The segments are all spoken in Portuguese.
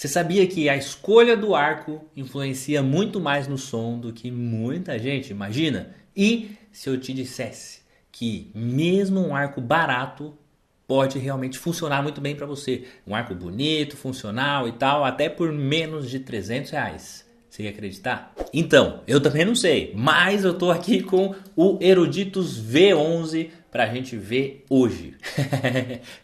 Você sabia que a escolha do arco influencia muito mais no som do que muita gente imagina? E se eu te dissesse que mesmo um arco barato pode realmente funcionar muito bem para você? Um arco bonito, funcional e tal, até por menos de R$ 300. Você ia acreditar? Então, eu também não sei, mas eu tô aqui com o Eruditus V11 pra gente ver hoje.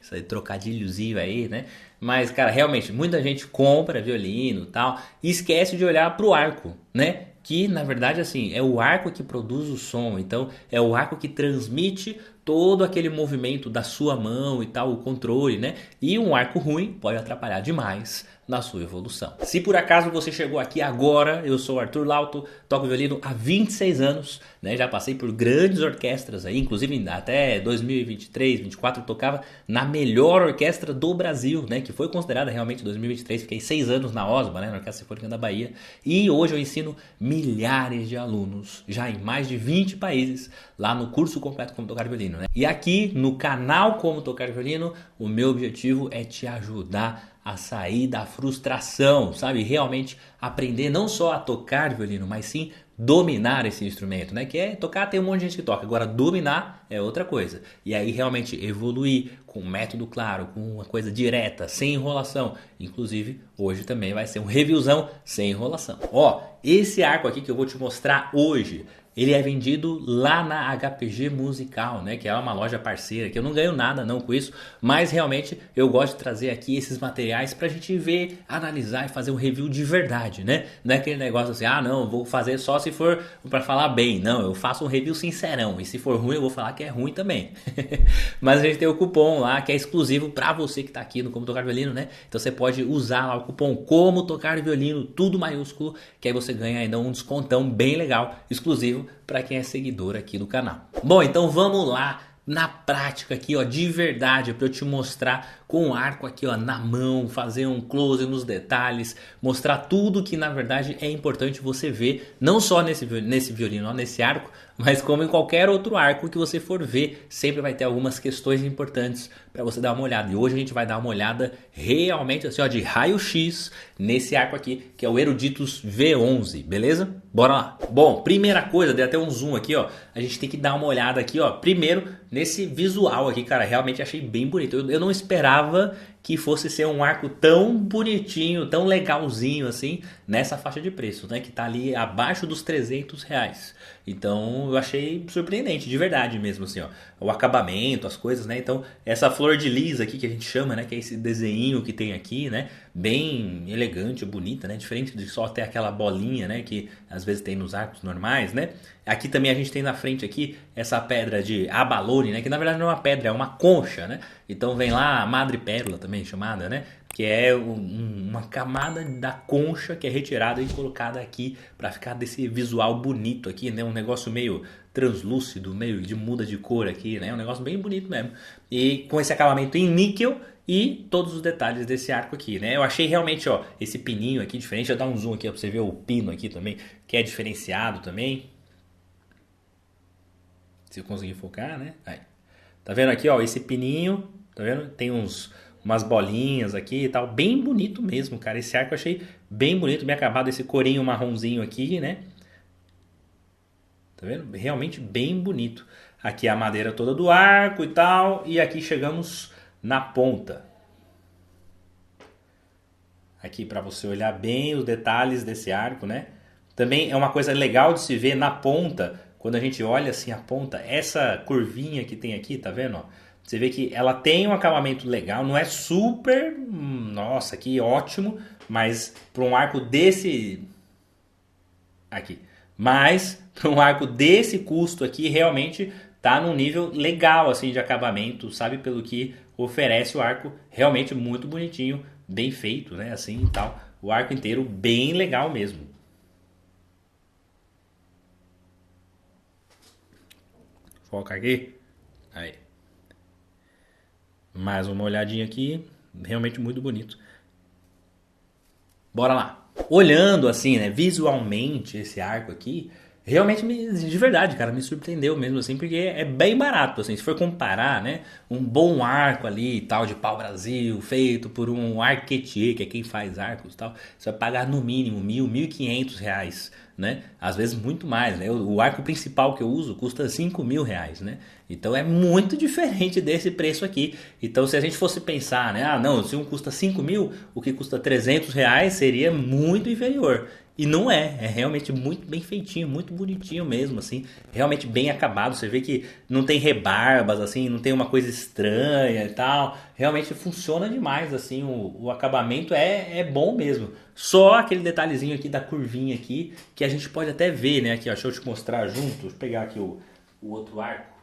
Isso aí, trocadilhozinho aí, né? Mas, cara, realmente, muita gente compra violino e tal e esquece de olhar pro arco, né? Que, na verdade, assim, é o arco que produz o som. Então, é o arco que transmite todo aquele movimento da sua mão e tal, o controle, né? E um arco ruim pode atrapalhar demais na sua evolução. Se por acaso você chegou aqui agora, eu sou o Arthur Lauto, toco violino há 26 anos, né? Já passei por grandes orquestras aí, inclusive até 2023, 2024 eu tocava na melhor orquestra do Brasil, né? Que foi considerada realmente 2023, fiquei 6 anos na OSBA, né? Na Orquestra Sinfônica da Bahia, e hoje eu ensino milhares de alunos, já em mais de 20 países, lá no curso completo Como Tocar Violino, né? E aqui no canal Como Tocar Violino, o meu objetivo é te ajudar a sair da frustração, sabe? Realmente aprender não só a tocar violino, mas sim dominar esse instrumento, né? Que é tocar, tem um monte de gente que toca, agora dominar é outra coisa. E aí realmente evoluir com um método claro, com uma coisa direta, sem enrolação. Inclusive, hoje também vai ser um reviewzão sem enrolação. Ó, esse arco aqui que eu vou te mostrar hoje, ele é vendido lá na HPG Musical, né? Que é uma loja parceira, que eu não ganho nada não com isso, mas realmente eu gosto de trazer aqui esses materiais pra gente ver, analisar e fazer um review de verdade, né? Não é aquele negócio assim, ah não, vou fazer só se for pra falar bem. Não, eu faço um review sincerão, e se for ruim eu vou falar que é ruim também. Mas a gente tem o cupom lá, que é exclusivo pra você que tá aqui no Como Tocar Violino, né? Então você pode usar lá o cupom Como Tocar Violino, tudo maiúsculo, que aí você ganha ainda um descontão bem legal, exclusivo para quem é seguidor aqui do canal. Bom, então vamos lá na prática aqui, ó, de verdade, para eu te mostrar com o arco aqui, ó, na mão, fazer um close nos detalhes, mostrar tudo que na verdade é importante você ver, não só nesse violino, ó, nesse arco, mas como em qualquer outro arco que você for ver, sempre vai ter algumas questões importantes para você dar uma olhada. E hoje a gente vai dar uma olhada realmente assim, ó, de raio-x nesse arco aqui, que é o Eruditus V11, beleza? Bora lá. Bom, primeira coisa, dei até um zoom aqui, ó, a gente tem que dar uma olhada aqui, ó, primeiro nesse visual aqui, cara, realmente achei bem bonito. Eu não esperava que fosse ser um arco tão bonitinho, tão legalzinho assim, nessa faixa de preço, né? Que tá ali abaixo dos R$ 300. Então eu achei surpreendente, de verdade mesmo, assim, ó. O acabamento, as coisas, né? Então essa flor de lis aqui que a gente chama, né? Que é esse desenho que tem aqui, né? Bem elegante, bonita, né? Diferente de só ter aquela bolinha, né? Que às vezes tem nos arcos normais, né? Aqui também a gente tem na frente aqui essa pedra de abalone, né? Que na verdade não é uma pedra, é uma concha, né? Então vem lá a madrepérola também chamada, né? Que é uma camada da concha que é retirada e colocada aqui para ficar desse visual bonito aqui, né? Um negócio meio translúcido, meio de muda de cor aqui, né? Um negócio bem bonito mesmo. E com esse acabamento em níquel e todos os detalhes desse arco aqui, né? Eu achei realmente, ó, esse pininho aqui diferente. Deixa eu dar um zoom aqui para você ver o pino aqui também, que é diferenciado também. Se eu conseguir focar, né? Aí. Tá vendo aqui, ó, esse pininho, tá vendo? Tem umas bolinhas aqui e tal, bem bonito mesmo, cara. Esse arco eu achei bem bonito, bem acabado, esse corinho marronzinho aqui, né? Tá vendo? Realmente bem bonito. Aqui a madeira toda do arco e tal, e aqui chegamos na ponta. Aqui para você olhar bem os detalhes desse arco, né? Também é uma coisa legal de se ver na ponta, quando a gente olha assim a ponta, essa curvinha que tem aqui, tá vendo? Ó? Você vê que ela tem um acabamento legal, não é super, nossa, que ótimo, mas para um arco desse aqui, mas para um arco desse custo aqui, realmente tá num nível legal assim de acabamento, sabe, pelo que oferece o arco, realmente muito bonitinho, bem feito, né, assim e tal. O arco inteiro bem legal mesmo. Foca aqui. Aí. Mais uma olhadinha aqui. Realmente muito bonito. Bora lá. Olhando assim, né, visualmente esse arco aqui, Realmente, de verdade, cara, me surpreendeu mesmo, assim, porque é bem barato, assim, se for comparar, né, um bom arco ali, tal, de pau-brasil, feito por um arquetier, que é quem faz arcos e tal, você vai pagar no mínimo 1.000, 1.500 reais, né, às vezes muito mais, né, o arco principal que eu uso custa 5.000 reais, né, então é muito diferente desse preço aqui. Então se a gente fosse pensar, né, ah não, se um custa 5.000, o que custa 300 reais seria muito inferior. E não é realmente muito bem feitinho, muito bonitinho mesmo, assim, realmente bem acabado. Você vê que não tem rebarbas, assim, não tem uma coisa estranha e tal. Realmente funciona demais, assim, o acabamento é bom mesmo. Só aquele detalhezinho aqui da curvinha aqui, que a gente pode até ver, né, aqui, ó, deixa eu te mostrar junto, deixa eu pegar aqui o outro arco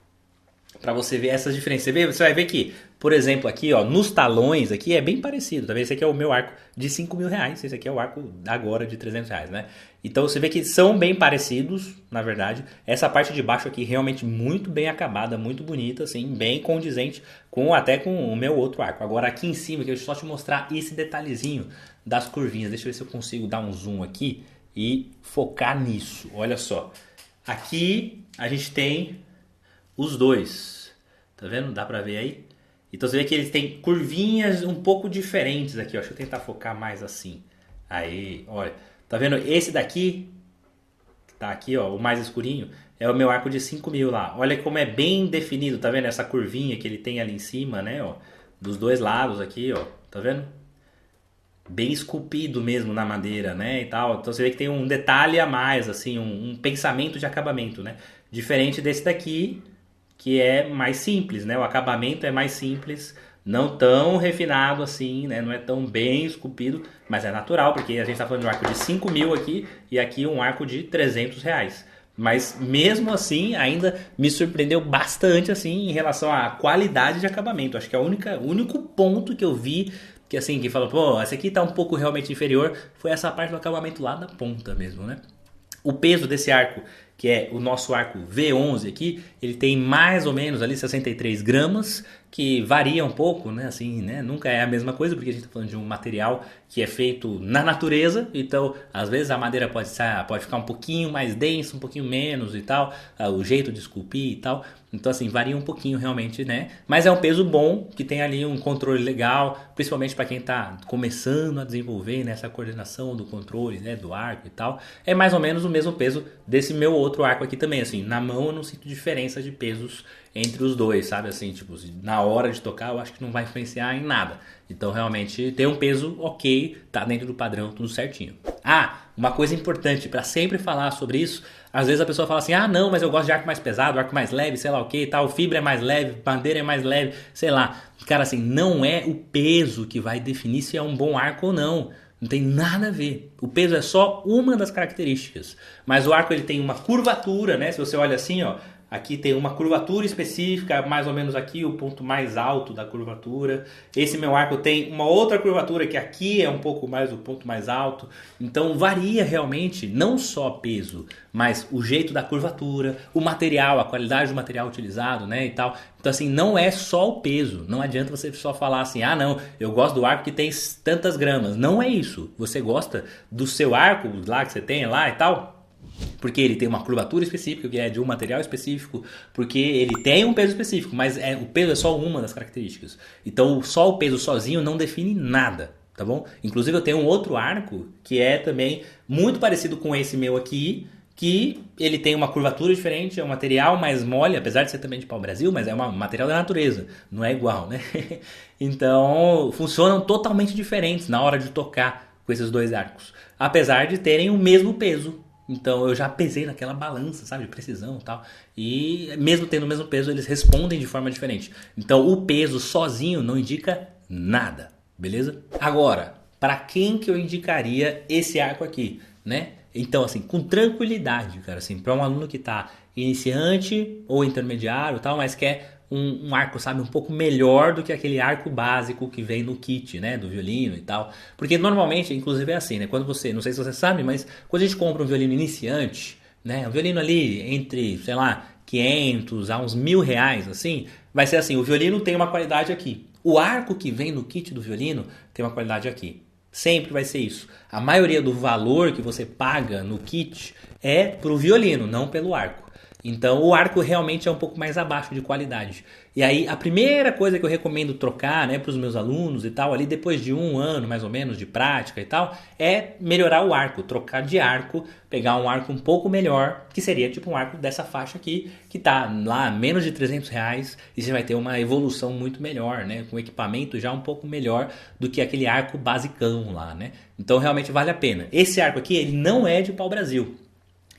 para você ver essas diferenças. Você vai ver que, por exemplo, aqui, ó, nos talões aqui é bem parecido, tá vendo? Esse aqui é o meu arco de 5.000 reais, esse aqui é o arco agora de 300 reais, né? Então você vê que são bem parecidos, na verdade. Essa parte de baixo aqui realmente muito bem acabada, muito bonita, assim, bem condizente até com o meu outro arco. Agora aqui em cima, que eu só te mostrar esse detalhezinho das curvinhas. Deixa eu ver se eu consigo dar um zoom aqui e focar nisso. Olha só. Aqui a gente tem os dois, tá vendo? Dá pra ver aí? Então você vê que eles têm curvinhas um pouco diferentes aqui, ó. Deixa eu tentar focar mais assim. Aí, olha. Tá vendo? Esse daqui, que tá aqui, ó, o mais escurinho, é o meu arco de 5.000 lá. Olha como é bem definido, tá vendo? Essa curvinha que ele tem ali em cima, né, ó. Dos dois lados aqui, ó. Tá vendo? Bem esculpido mesmo na madeira, né, e tal. Então você vê que tem um detalhe a mais, assim, um pensamento de acabamento, né? Diferente desse daqui, que é mais simples, né? O acabamento é mais simples, não tão refinado assim, né? Não é tão bem esculpido, mas é natural, porque a gente está falando de um arco de 5.000 aqui e aqui um arco de 300 reais. Mas mesmo assim, ainda me surpreendeu bastante assim em relação à qualidade de acabamento. Acho que o único ponto que eu vi que assim, que falou, pô, esse aqui tá um pouco realmente inferior, foi essa parte do acabamento lá da ponta mesmo, né? O peso desse arco, que é o nosso arco V11 aqui, ele tem mais ou menos ali 63 gramas, que varia um pouco, né? Assim, né? Nunca é a mesma coisa, porque a gente está falando de um material que é feito na natureza, então às vezes a madeira pode ficar um pouquinho mais densa, um pouquinho menos e tal, o jeito de esculpir e tal. Então assim, varia um pouquinho realmente, né? Mas é um peso bom, que tem ali um controle legal, principalmente para quem está começando a desenvolver nessa coordenação do controle, né? Do arco e tal. É mais ou menos o mesmo peso desse meu outro arco aqui também, assim. Na mão eu não sinto diferença de pesos entre os dois, sabe? Assim, tipo, na hora de tocar eu acho que não vai influenciar em nada. Então realmente tem um peso ok, tá dentro do padrão, tudo certinho. Ah, uma coisa importante para sempre falar sobre isso, às vezes a pessoa fala assim, ah não, mas eu gosto de arco mais pesado, arco mais leve, sei lá o que, tal, fibra é mais leve, madeira é mais leve, sei lá. Cara, assim, não é o peso que vai definir se é um bom arco ou não. Não tem nada a ver. O peso é só uma das características. Mas o arco ele tem uma curvatura, né? Se você olha assim, ó, aqui tem uma curvatura específica, mais ou menos aqui o ponto mais alto da curvatura. Esse meu arco tem uma outra curvatura que aqui é um pouco mais o ponto mais alto. Então varia realmente não só peso, mas o jeito da curvatura, o material, a qualidade do material utilizado, né, e tal. Então assim, não é só o peso. Não adianta você só falar assim, ah não, eu gosto do arco que tem tantas gramas. Não é isso. Você gosta do seu arco lá que você tem lá e tal, porque ele tem uma curvatura específica, que é de um material específico, porque ele tem um peso específico, mas o peso é só uma das características. Então só o peso sozinho não define nada, tá bom? Inclusive eu tenho um outro arco que é também muito parecido com esse meu aqui, que ele tem uma curvatura diferente, é um material mais mole, apesar de ser também de pau-brasil, mas é um material da natureza, não é igual, né? Então funcionam totalmente diferentes na hora de tocar com esses dois arcos, apesar de terem o mesmo peso. Então eu já pesei naquela balança, sabe, de precisão e tal. E mesmo tendo o mesmo peso, eles respondem de forma diferente. Então o peso sozinho não indica nada, beleza? Agora, para quem que eu indicaria esse arco aqui, né? Então assim, com tranquilidade, cara, assim, para um aluno que tá iniciante ou intermediário e tal, mas quer um arco, sabe, um pouco melhor do que aquele arco básico que vem no kit, né, do violino e tal. Porque normalmente, inclusive é assim, né, quando você, não sei se você sabe, mas quando a gente compra um violino iniciante, né, um violino ali entre, sei lá, 500 a uns 1.000 reais, assim, vai ser assim, o violino tem uma qualidade aqui. O arco que vem no kit do violino tem uma qualidade aqui. Sempre vai ser isso. A maioria do valor que você paga no kit é pro violino, não pelo arco. Então o arco realmente é um pouco mais abaixo de qualidade. E aí a primeira coisa que eu recomendo trocar, né, para os meus alunos e tal, ali depois de 1 ano mais ou menos de prática e tal, é melhorar o arco, trocar de arco, pegar um arco um pouco melhor, que seria tipo um arco dessa faixa aqui, que tá lá menos de R$ 300 e você vai ter uma evolução muito melhor, né, com equipamento já um pouco melhor do que aquele arco basicão lá, né. Então realmente vale a pena. Esse arco aqui, ele não é de pau-brasil.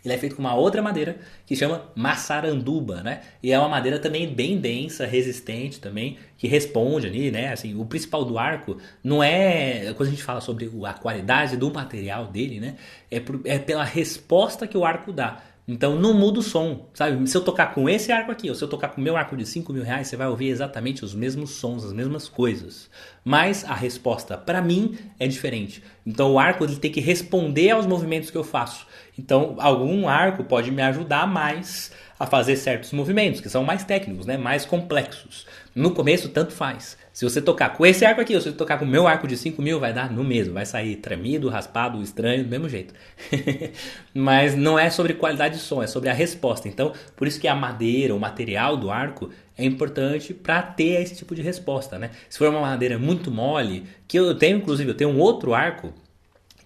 Ele é feito com uma outra madeira que chama maçaranduba, né? E é uma madeira também bem densa, resistente também, que responde ali, né? Assim, o principal do arco não é... Quando a gente fala sobre a qualidade do material dele, né? É pela resposta que o arco dá. Então não muda o som, sabe? Se eu tocar com esse arco aqui, ou se eu tocar com o meu arco de R$ 5.000, você vai ouvir exatamente os mesmos sons, as mesmas coisas. Mas a resposta, para mim, é diferente. Então o arco ele tem que responder aos movimentos que eu faço. Então algum arco pode me ajudar mais a fazer certos movimentos, que são mais técnicos, né? Mais complexos. No começo, tanto faz. Se você tocar com esse arco aqui, ou se você tocar com o meu arco de 5.000, vai dar no mesmo. Vai sair tremido, raspado, estranho, do mesmo jeito. Mas não é sobre qualidade de som, é sobre a resposta. Então, por isso que a madeira, o material do arco é importante para ter esse tipo de resposta, né? Se for uma madeira muito mole, que eu tenho, inclusive, eu tenho um outro arco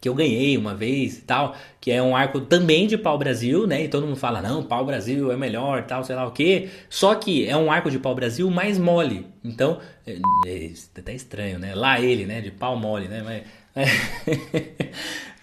que eu ganhei uma vez e tal, que é um arco também de pau-brasil, né? E todo mundo fala, não, pau-brasil é melhor, tal, sei lá o quê. Só que é um arco de pau-brasil mais mole. Então, é até estranho, né? Lá ele, né? De pau mole, né?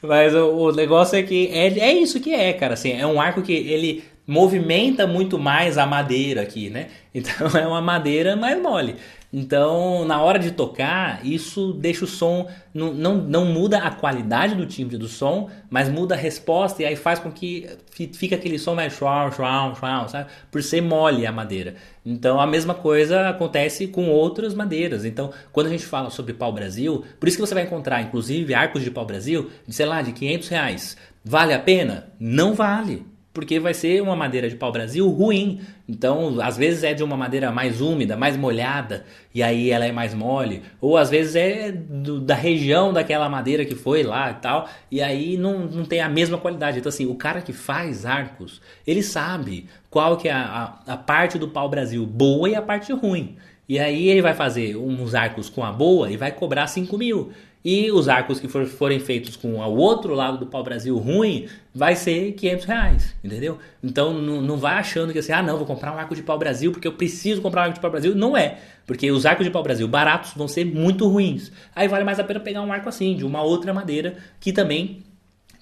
Mas o negócio é que é isso que é, cara. Assim, é um arco que ele movimenta muito mais a madeira aqui, né? Então é uma madeira mais mole. Então, na hora de tocar, isso deixa o som... Não muda a qualidade do timbre do som, mas muda a resposta e aí faz com que fique aquele som mais chuau, chuau, chuau, sabe? Por ser mole a madeira. Então, a mesma coisa acontece com outras madeiras. Então, quando a gente fala sobre pau-brasil, por isso que você vai encontrar, inclusive, arcos de pau-brasil, de, sei lá, de R$ 500. Vale a pena? Não vale. Porque vai ser uma madeira de pau-brasil ruim. Então, às vezes é de uma madeira mais úmida, mais molhada, e aí ela é mais mole. Ou às vezes é da região daquela madeira que foi lá e tal, e aí não tem a mesma qualidade. Então, assim, o cara que faz arcos, ele sabe qual que é a parte do pau-brasil boa e a parte ruim. E aí ele vai fazer uns arcos com a boa e vai cobrar 5.000. E os arcos que forem feitos com o outro lado do pau-brasil ruim, vai ser R$ 500, entendeu? Então não vai achando que assim, não, vou comprar um arco de pau-brasil porque eu preciso comprar um arco de pau-brasil. Não é, porque os arcos de pau-brasil baratos vão ser muito ruins. Aí vale mais a pena pegar um arco assim, de uma outra madeira, que também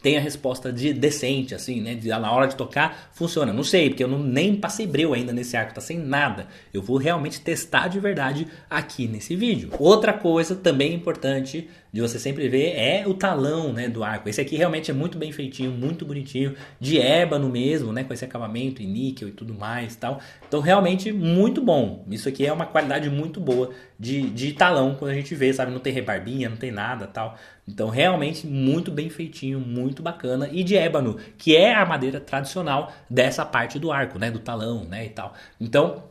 tem a resposta decente, assim, né? Na hora de tocar, funciona. Não sei, porque eu nem passei breu ainda nesse arco, tá sem nada. Eu vou realmente testar de verdade aqui nesse vídeo. Outra coisa também importante de você sempre ver é o talão, né, do arco. Esse aqui realmente é muito bem feitinho, muito bonitinho, de ébano mesmo, né, com esse acabamento em níquel e tudo mais, tal. Então realmente muito bom. Isso aqui é uma qualidade muito boa de talão quando a gente vê, sabe, não tem rebarbinha, não tem nada, tal. Então realmente muito bem feitinho, muito bacana, e de ébano, que é a madeira tradicional dessa parte do arco, né, do talão, né, e tal. Então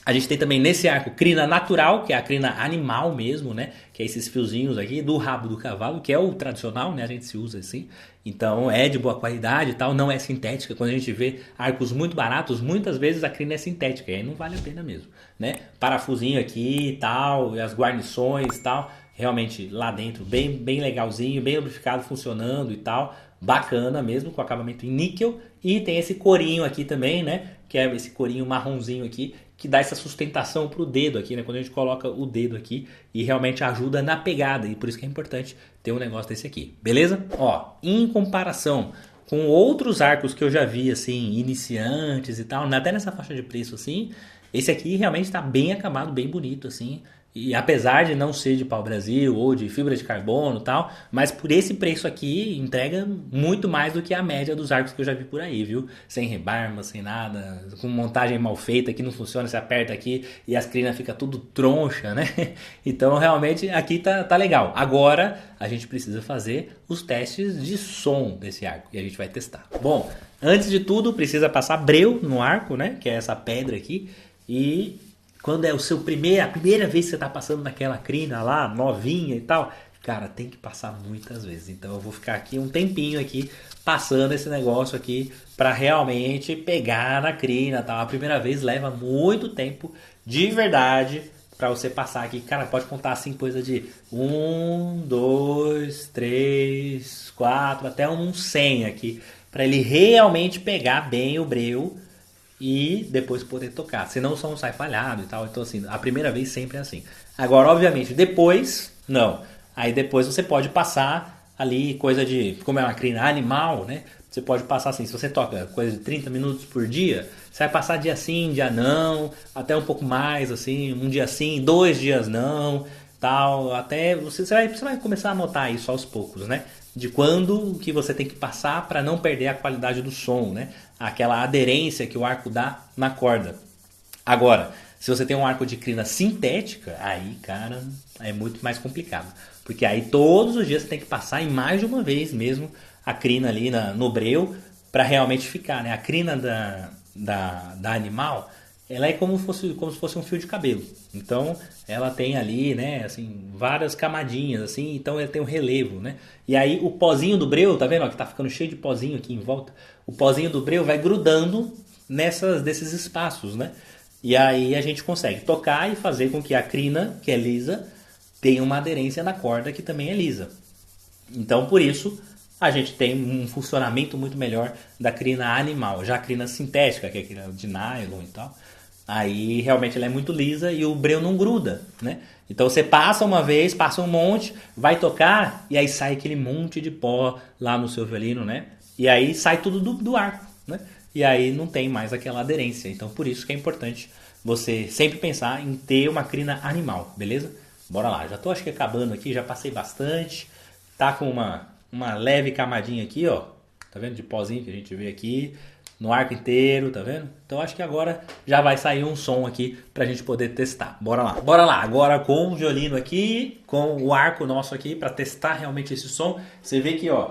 a gente tem também nesse arco crina natural, que é a crina animal mesmo, né? Que é esses fiozinhos aqui do rabo do cavalo, que é o tradicional, né? A gente se usa assim. Então é de boa qualidade e tal, não é sintética. Quando a gente vê arcos muito baratos, muitas vezes a crina é sintética, e aí não vale a pena mesmo, né? Parafusinho aqui e tal, e as guarnições e tal. Realmente lá dentro bem legalzinho, bem lubrificado, funcionando e tal. Bacana mesmo, com acabamento em níquel. E tem esse corinho aqui também, né? Que é esse corinho marronzinho aqui, que dá essa sustentação pro dedo aqui, né? Quando a gente coloca o dedo aqui e realmente ajuda na pegada. E por isso que é importante ter um negócio desse aqui, beleza? Ó, em comparação com outros arcos que eu já vi, assim, iniciantes e tal, até nessa faixa de preço, assim, esse aqui realmente tá bem acabado, bem bonito, assim. E apesar de não ser de pau-brasil ou de fibra de carbono e tal, mas por esse preço aqui entrega muito mais do que a média dos arcos que eu já vi por aí, viu? Sem rebarba, sem nada, com montagem mal feita que não funciona, você aperta aqui e as crinas fica tudo troncha, né? Então realmente aqui tá legal. Agora a gente precisa fazer os testes de som desse arco e a gente vai testar. Bom, antes de tudo precisa passar breu no arco, né? Que é essa pedra aqui. E quando é a primeira vez que você está passando naquela crina lá, novinha e tal, Cara, tem que passar muitas vezes. Então eu vou ficar aqui um tempinho aqui passando esse negócio aqui para realmente pegar na crina, tá? A primeira vez leva muito tempo, de verdade, para você passar aqui. Cara, pode contar assim coisa de 1, 2, 3, 4, até um 100 aqui, para ele realmente pegar bem o breu e depois poder tocar. Senão o som sai falhado e tal. Então assim, a primeira vez sempre é assim. Agora, obviamente, depois, não. Aí depois você pode passar ali coisa de, como é uma crina animal, né? Você pode passar assim, se você toca coisa de 30 minutos por dia, você vai passar dia sim, dia não, até um pouco mais assim, um dia sim, 2 dias não, tal, até você vai começar a notar isso aos poucos, né? De quando que você tem que passar para não perder a qualidade do som, né? Aquela aderência que o arco dá na corda. Agora, se você tem um arco de crina sintética, aí, cara, é muito mais complicado. Porque aí todos os dias você tem que passar em mais de uma vez mesmo a crina ali no breu para realmente ficar, né? A crina da animal, ela é como se fosse um fio de cabelo. Então, ela tem ali, né, assim, várias camadinhas, assim, então ela tem um relevo, né? E aí o pozinho do breu, tá vendo, ó, que tá ficando cheio de pozinho aqui em volta? O pozinho do breu vai grudando desses espaços, né? E aí a gente consegue tocar e fazer com que a crina, que é lisa, tenha uma aderência na corda que também é lisa. Então, por isso, a gente tem um funcionamento muito melhor da crina animal. Já a crina sintética, que é a crina de nylon e tal, aí realmente ela é muito lisa e o breu não gruda, né? Então você passa uma vez, passa um monte, vai tocar e aí sai aquele monte de pó lá no seu violino, né? E aí sai tudo do arco, né? E aí não tem mais aquela aderência. Então por isso que é importante você sempre pensar em ter uma crina animal, beleza? Bora lá, já tô acho que acabando aqui, já passei bastante. Tá com uma leve camadinha aqui, ó. Tá vendo? De pozinho que a gente vê aqui. No arco inteiro, tá vendo? Então acho que agora já vai sair um som aqui pra gente poder testar. Bora lá. Bora lá. Agora com o violino aqui, com o arco nosso aqui pra testar realmente esse som. Você vê que, ó.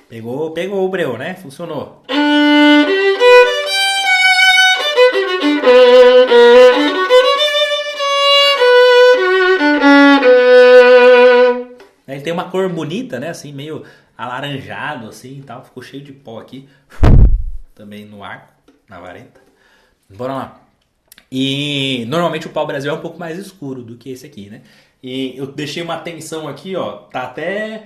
Pegou o breu, né? Funcionou. Ele tem uma cor bonita, né? Assim, meio alaranjado, assim e tal. Ficou cheio de pó aqui. Também no arco, na vareta. Bora lá. E normalmente o pau-brasil é um pouco mais escuro do que esse aqui, né? E eu deixei uma tensão aqui, ó. Tá até...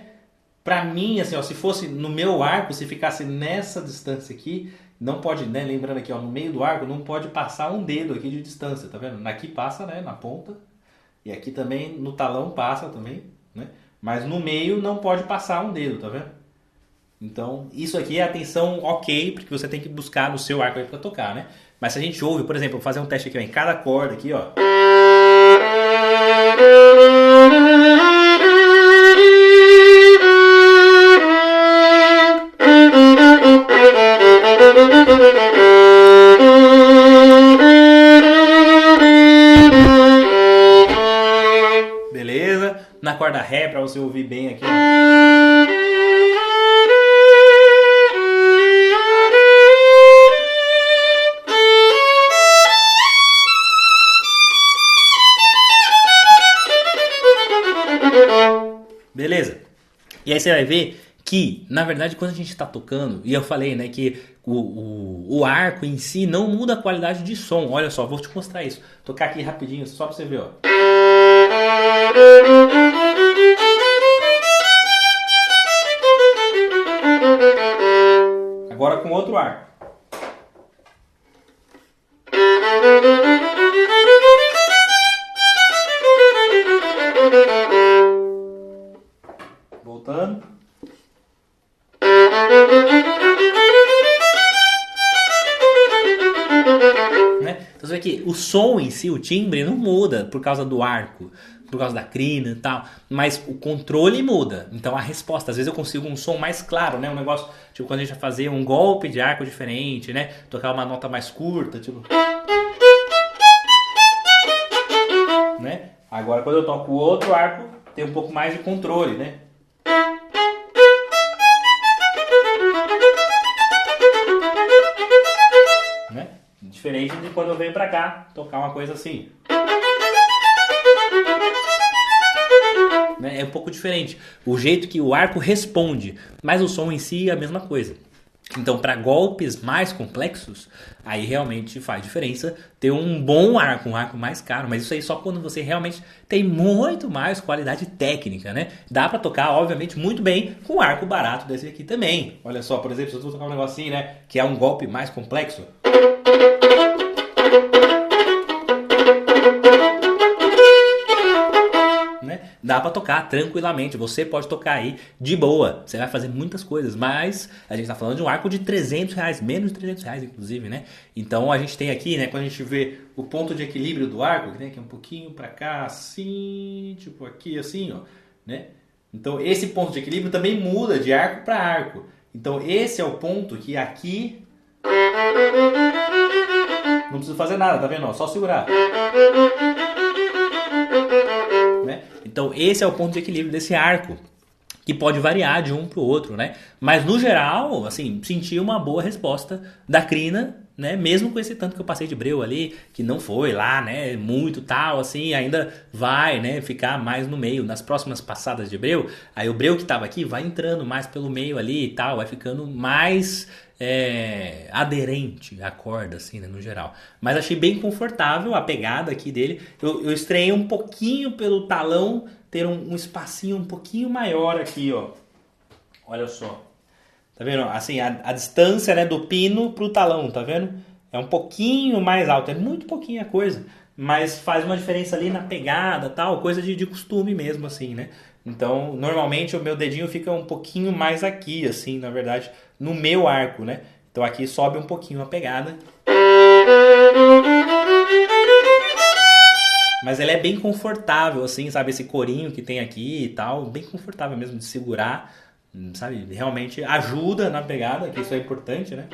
Pra mim, assim, ó, se fosse no meu arco, se ficasse nessa distância aqui, não pode, né? Lembrando aqui, ó, no meio do arco, não pode passar um dedo aqui de distância, tá vendo? Aqui passa, né? Na ponta. E aqui também, no talão passa também, né? Mas no meio não pode passar um dedo, tá vendo? Então, isso aqui é a tensão ok, porque você tem que buscar no seu arco aí pra tocar, né? Mas se a gente ouve, por exemplo, vou fazer um teste aqui, ó, em cada corda aqui, ó. Beleza? Na corda ré, pra você ouvir bem aqui, ó. Beleza? E aí você vai ver que, na verdade, quando a gente está tocando, e eu falei, né, que o arco em si não muda a qualidade de som. Olha só, vou te mostrar isso. Vou tocar aqui rapidinho, só pra você ver, ó. Agora com outro arco. Voltando. Né? Então você vê que o som em si, o timbre, não muda por causa do arco, por causa da crina e tal, mas o controle muda. Então a resposta, às vezes eu consigo um som mais claro, né? Um negócio, tipo quando a gente vai fazer um golpe de arco diferente, né? Tocar uma nota mais curta, tipo... Né? Agora quando eu toco o outro arco, tem um pouco mais de controle, né? Diferente de quando eu venho pra cá tocar uma coisa assim. né? É um pouco diferente. O jeito que o arco responde, mas o som em si é a mesma coisa. Então, para golpes mais complexos, aí realmente faz diferença ter um bom arco, um arco mais caro. Mas isso aí só quando você realmente tem muito mais qualidade técnica, né? Dá para tocar, obviamente, muito bem com um arco barato desse aqui também. Olha só, por exemplo, se eu vou tocar um negocinho, né? Que é um golpe mais complexo. Dá pra tocar tranquilamente, você pode tocar aí de boa, você vai fazer muitas coisas, mas a gente tá falando de um arco de R$300, menos de R$300 inclusive, né? Então a gente tem aqui, né, quando a gente vê o ponto de equilíbrio do arco, que tem aqui um pouquinho pra cá, assim, tipo aqui assim, ó, né? Então esse ponto de equilíbrio também muda de arco para arco. Então esse é o ponto que aqui não precisa fazer nada, tá vendo? Só segurar. Né? Então esse é o ponto de equilíbrio desse arco, que pode variar de um para o outro, né? Mas no geral, assim, senti uma boa resposta da crina, né? Mesmo com esse tanto que eu passei de breu ali, que não foi lá, né? Muito tal, assim, ainda vai, né? Ficar mais no meio. Nas próximas passadas de breu, aí o breu que estava aqui vai entrando mais pelo meio ali e tal, vai ficando mais aderente à corda, assim, né? No geral. Mas achei bem confortável a pegada aqui dele. Eu estranhei um pouquinho pelo talão ter um espacinho um pouquinho maior aqui, ó. Olha só. Tá vendo? Assim, a distância, né, do pino pro talão, tá vendo? É um pouquinho mais alto, é muito pouquinha coisa, mas faz uma diferença ali na pegada, tal, coisa de costume mesmo, assim, né? Então, normalmente o meu dedinho fica um pouquinho mais aqui, assim, na verdade, no meu arco, né? Então aqui sobe um pouquinho a pegada. Mas ela é bem confortável, assim, sabe? Esse corinho que tem aqui e tal, bem confortável mesmo de segurar, sabe? Realmente ajuda na pegada, que isso é importante, né?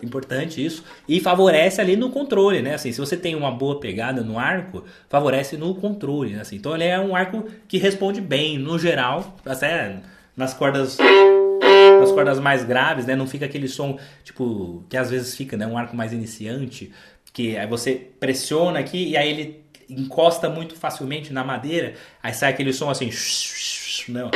Importante isso. E favorece ali no controle, né? Assim, se você tem uma boa pegada no arco, favorece no controle, né? Assim, então ele é um arco que responde bem, no geral, até nas cordas mais graves, né? Não fica aquele som, tipo, que às vezes fica, né? Um arco mais iniciante, que aí você pressiona aqui e aí ele encosta muito facilmente na madeira, aí sai aquele som assim, não.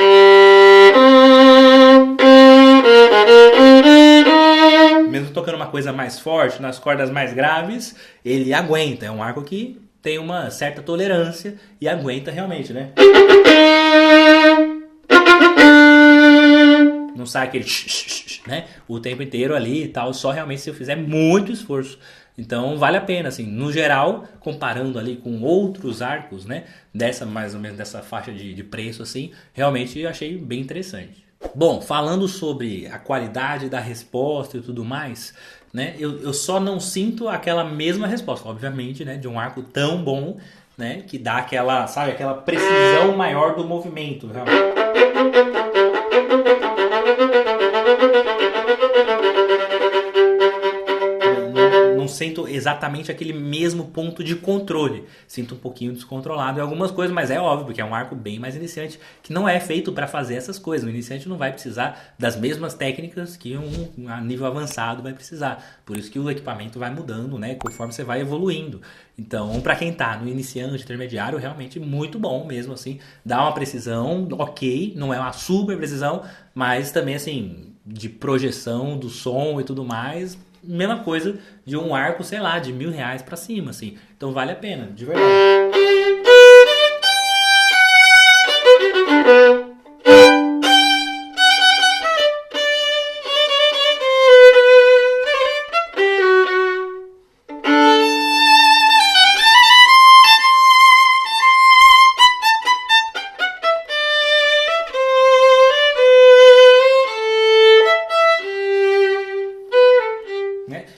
Mesmo tocando uma coisa mais forte, nas cordas mais graves, ele aguenta. É um arco que tem uma certa tolerância e aguenta realmente, né? Não sai aquele né? O tempo inteiro ali e tal, só realmente se eu fizer muito esforço. Então vale a pena, assim, no geral, comparando ali com outros arcos, né? Dessa, mais ou menos dessa faixa de preço, assim, realmente achei bem interessante. Bom, falando sobre a qualidade da resposta e tudo mais, né? Eu só não sinto aquela mesma resposta, obviamente, né? De um arco tão bom, né? Que dá aquela, sabe, aquela precisão maior do movimento, realmente. Não sinto exatamente aquele mesmo ponto de controle. Sinto um pouquinho descontrolado em algumas coisas, mas é óbvio, porque é um arco bem mais iniciante, que não é feito para fazer essas coisas. O iniciante não vai precisar das mesmas técnicas que um a nível avançado vai precisar. Por isso que o equipamento vai mudando, né, conforme você vai evoluindo. Então, para quem tá no iniciante, intermediário, realmente muito bom mesmo, assim. Dá uma precisão, ok, não é uma super precisão, mas também, assim, de projeção do som e tudo mais, mesma coisa de um arco, sei lá, de R$1.000 pra cima, assim. Então vale a pena, de verdade.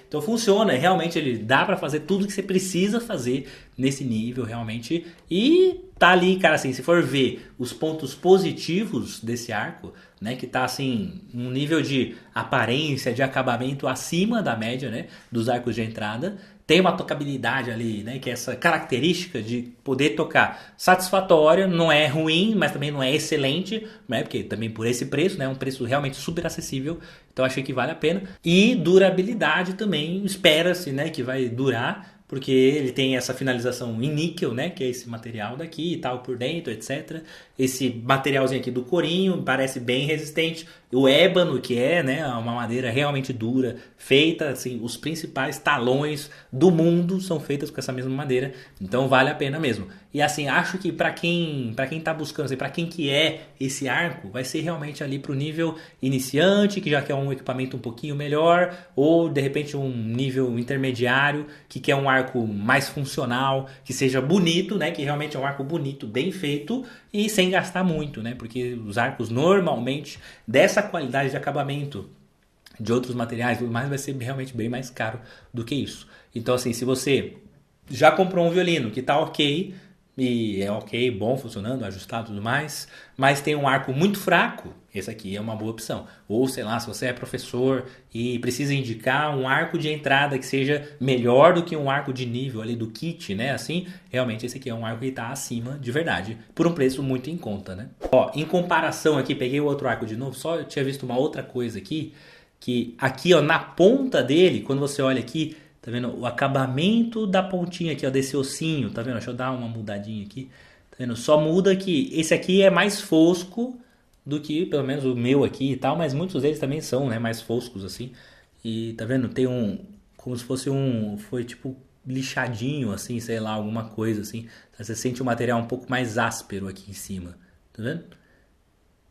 Então funciona, realmente ele dá para fazer tudo que você precisa fazer nesse nível realmente e tá ali, cara, assim, se for ver os pontos positivos desse arco, né, que tá assim, um nível de aparência, de acabamento acima da média, né, dos arcos de entrada, tem uma tocabilidade ali, né, que é essa característica de poder tocar satisfatória, não é ruim, mas também não é excelente, né, porque também por esse preço, né, um preço realmente super acessível, então achei que vale a pena. E durabilidade também, espera-se, né, que vai durar, porque ele tem essa finalização em níquel, né, que é esse material daqui e tal por dentro, etc. Esse materialzinho aqui do corinho parece bem resistente. O ébano, que é, né, uma madeira realmente dura, feita, assim, os principais talões do mundo são feitos com essa mesma madeira, então vale a pena mesmo. E assim, acho que para quem tá buscando, assim, para quem que é esse arco, vai ser realmente ali pro nível iniciante, que já quer um equipamento um pouquinho melhor, ou de repente um nível intermediário, que quer um arco mais funcional, que seja bonito, né, que realmente é um arco bonito, bem feito e sem gastar muito, né? Porque os arcos normalmente dessa qualidade de acabamento de outros materiais, tudo mais, vai ser realmente bem mais caro do que isso. Então, assim, se você já comprou um violino que tá ok, e é ok, bom, funcionando, ajustado e tudo mais, mas tem um arco muito fraco, esse aqui é uma boa opção. Ou, sei lá, se você é professor e precisa indicar um arco de entrada que seja melhor do que um arco de nível ali do kit, né? Assim, realmente esse aqui é um arco que está acima de verdade, por um preço muito em conta, né? Ó, em comparação aqui, peguei o outro arco de novo, só eu tinha visto uma outra coisa aqui, que aqui, ó, na ponta dele, quando você olha aqui, tá vendo? O acabamento da pontinha aqui, ó, desse ossinho, tá vendo? Deixa eu dar uma mudadinha aqui. Tá vendo? Só muda que esse aqui é mais fosco do que, pelo menos, o meu aqui e tal, mas muitos deles também são, né, mais foscos, assim. E, tá vendo? Tem um, como se fosse foi tipo lixadinho, assim, sei lá, alguma coisa, assim. Você sente o material um pouco mais áspero aqui em cima, tá vendo?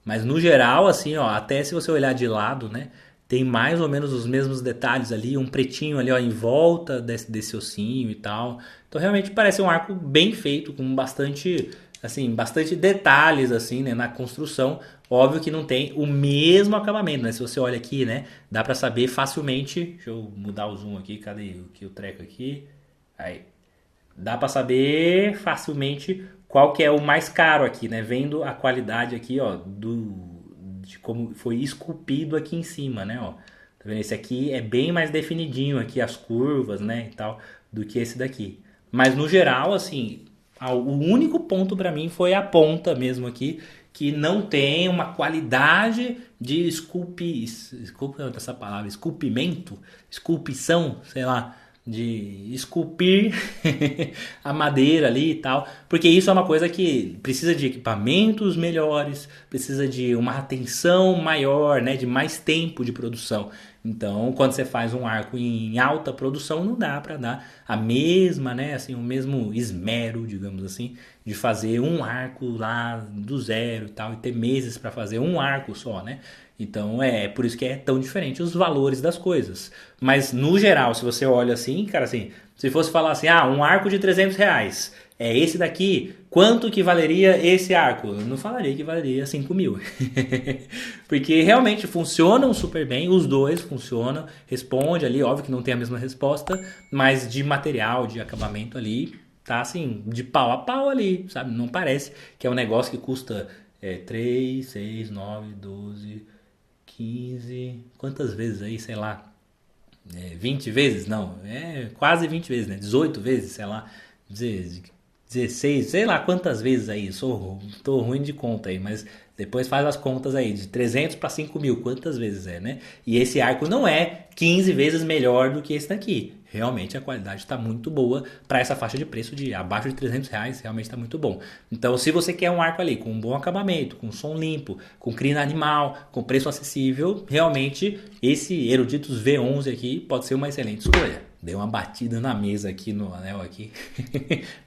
Mas no geral, assim, ó, até se você olhar de lado, né, tem mais ou menos os mesmos detalhes ali, um pretinho ali, ó, em volta desse ossinho e tal. Então realmente parece um arco bem feito, com bastante, assim, bastante detalhes, assim, né, na construção. Óbvio que não tem o mesmo acabamento, né? Se você olha aqui, né, dá pra saber facilmente. Deixa eu mudar o zoom aqui, cadê o treco aqui? Aí, dá para saber facilmente qual que é o mais caro aqui, né? Vendo a qualidade aqui, ó, de como foi esculpido aqui em cima, né? Ó, tá vendo? Esse aqui é bem mais definidinho aqui as curvas, né, e tal, do que esse daqui. Mas no geral, assim, o único ponto para mim foi a ponta mesmo aqui, que não tem uma qualidade de essa palavra, esculpimento, esculpição, sei lá, de esculpir a madeira ali e tal, porque isso é uma coisa que precisa de equipamentos melhores, precisa de uma atenção maior, né, de mais tempo de produção. Então, quando você faz um arco em alta produção, não dá para dar a mesma, né, assim, o mesmo esmero, digamos assim, de fazer um arco lá do zero e tal, e ter meses para fazer um arco só, né? Então é por isso que é tão diferente os valores das coisas. Mas no geral, se você olha assim, cara, assim, se fosse falar assim, ah, um arco de R$ 300, é esse daqui, quanto que valeria esse arco? Eu não falaria que valeria 5 mil. Porque realmente funcionam super bem, os dois funcionam, responde ali, óbvio que não tem a mesma resposta, mas de material, de acabamento ali, tá assim, de pau a pau ali, sabe? Não parece que é um negócio que custa 3, 6, 9, 12... 15, quantas vezes aí, sei lá, 20 vezes? Não, quase 20 vezes, né? 18 vezes, sei lá, 16, sei lá quantas vezes aí, tô ruim de conta aí, mas depois faz as contas aí, de 300 para 5 mil, quantas vezes é, né? E esse arco não é 15 vezes melhor do que esse daqui. Realmente a qualidade está muito boa para essa faixa de preço de abaixo de R$ 300, realmente está muito bom. Então, se você quer um arco ali com um bom acabamento, com som limpo, com crina animal, com preço acessível, realmente esse Eruditos V11 aqui pode ser uma excelente escolha. Dei uma batida na mesa aqui no anel aqui,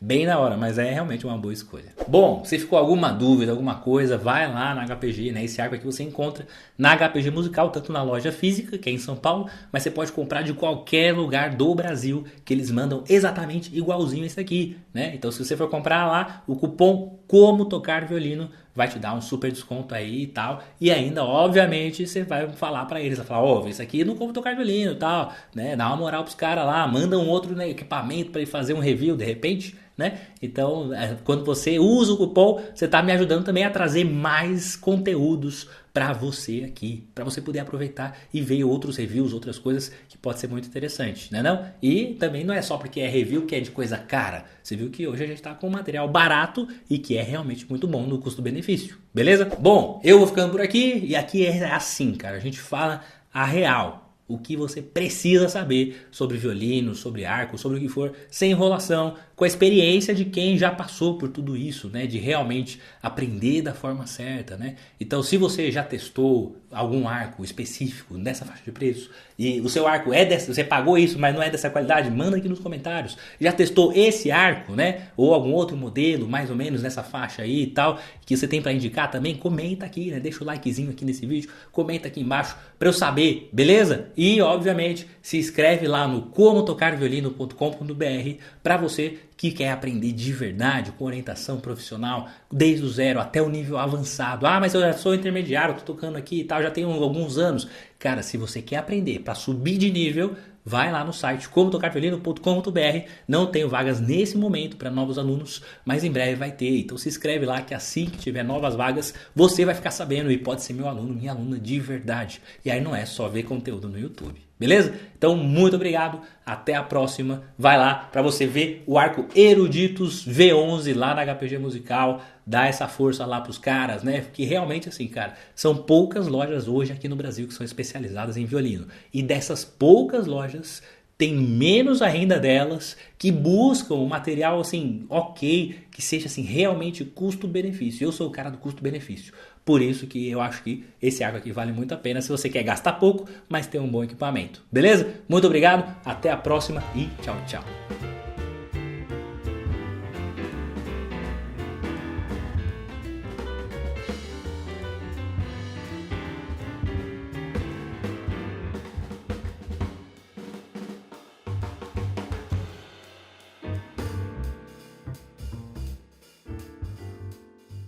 bem na hora, mas é realmente uma boa escolha. Bom, se ficou alguma dúvida, alguma coisa, vai lá na HPG, né? Esse arco aqui você encontra na HPG Musical, tanto na loja física, que é em São Paulo, mas você pode comprar de qualquer lugar do Brasil, que eles mandam exatamente igualzinho esse aqui, né? Então se você for comprar lá, o cupom Como Tocar Violino vai te dar um super desconto aí e tal. E ainda, obviamente, você vai falar pra eles, vai falar, ó, isso aqui não Como Tocar Violino e tal, né? Dá uma moral pros caras lá, manda um outro, né, equipamento pra ele fazer um review, de repente, né? Então, quando você usa o cupom, você está me ajudando também a trazer mais conteúdos para você aqui, para você poder aproveitar e ver outros reviews, outras coisas que pode ser muito interessante, né não? E também não é só porque é review que é de coisa cara. Você viu que hoje a gente está com um material barato e que é realmente muito bom no custo-benefício, beleza? Bom, eu vou ficando por aqui e aqui é assim, cara, a gente fala a real. O que você precisa saber sobre violino, sobre arco, sobre o que for, sem enrolação, com a experiência de quem já passou por tudo isso, né? De realmente aprender da forma certa, né? Então, se você já testou algum arco específico nessa faixa de preço e o seu arco é dessa, você pagou isso, mas não é dessa qualidade, manda aqui nos comentários. Já testou esse arco, né? Ou algum outro modelo, mais ou menos nessa faixa aí e tal, que você tem para indicar também? Comenta aqui, né? Deixa o likezinho aqui nesse vídeo, comenta aqui embaixo para eu saber, beleza? E, obviamente, se inscreve lá no comotocarviolino.com.br para você que quer aprender de verdade, com orientação profissional, desde o zero até o nível avançado. Ah, mas eu já sou intermediário, tô tocando aqui e tal, já tenho alguns anos. Cara, se você quer aprender para subir de nível, vai lá no site comotocarviolino.com.br. Não tenho vagas nesse momento para novos alunos, mas em breve vai ter. Então se inscreve lá que assim que tiver novas vagas, você vai ficar sabendo e pode ser meu aluno, minha aluna de verdade. E aí não é só ver conteúdo no YouTube. Beleza? Então, muito obrigado. Até a próxima. Vai lá para você ver o arco Eruditus V11 lá na HPG Musical. Dá essa força lá pros caras, né? Porque realmente, assim, cara, são poucas lojas hoje aqui no Brasil que são especializadas em violino. E dessas poucas lojas, tem menos ainda delas que buscam um material, assim, ok, que seja, assim, realmente custo-benefício. Eu sou o cara do custo-benefício. Por isso que eu acho que esse arco aqui vale muito a pena se você quer gastar pouco, mas ter um bom equipamento. Beleza? Muito obrigado, até a próxima e tchau, tchau.